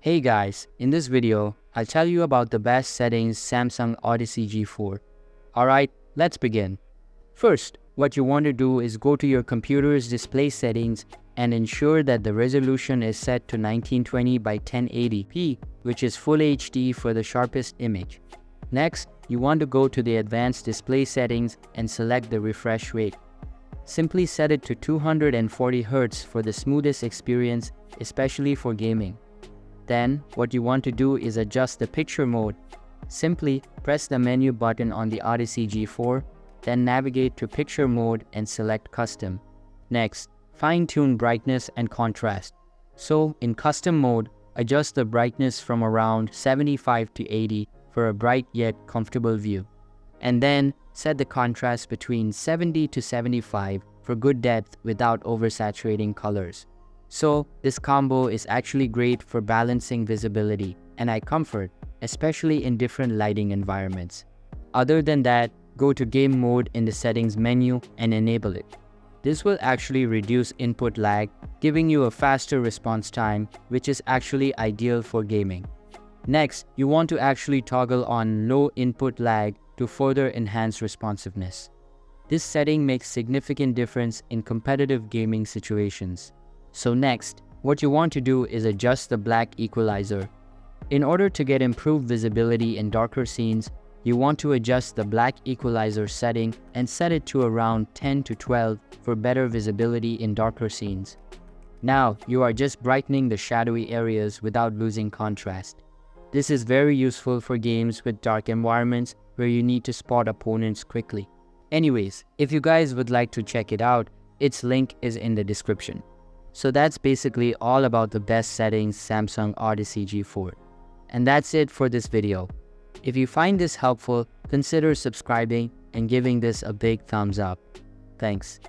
Hey guys, in this video, I'll tell you about the best settings Samsung Odyssey G4. Alright, let's begin. First, what you want to do is go to your computer's display settings and ensure that the resolution is set to 1920 by 1080p, which is Full HD for the sharpest image. Next, you want to go to the advanced display settings and select the refresh rate. Simply set it to 240 Hz for the smoothest experience, especially for gaming. Then, what you want to do is adjust the picture mode. Simply press the menu button on the Odyssey G4, then navigate to picture mode and select custom. Next, fine-tune brightness and contrast. So, in custom mode, adjust the brightness from around 75 to 80 for a bright yet comfortable view. And then, set the contrast between 70 to 75 for good depth without oversaturating colors. So, this combo is actually great for balancing visibility and eye comfort, especially in different lighting environments. Other than that, go to game mode in the settings menu and enable it. This will actually reduce input lag, giving you a faster response time, which is actually ideal for gaming. Next, you want to actually toggle on low input lag to further enhance responsiveness. This setting makes significant difference in competitive gaming situations. So next, what you want to do is adjust the black equalizer. In order to get improved visibility in darker scenes, you want to adjust the black equalizer setting and set it to around 10 to 12 for better visibility in darker scenes. Now, you are just brightening the shadowy areas without losing contrast. This is very useful for games with dark environments where you need to spot opponents quickly. Anyways, if you guys would like to check it out, its link is in the description. So that's basically all about the best settings Samsung Odyssey G4. And that's it for this video. If you find this helpful, consider subscribing and giving this a big thumbs up. Thanks.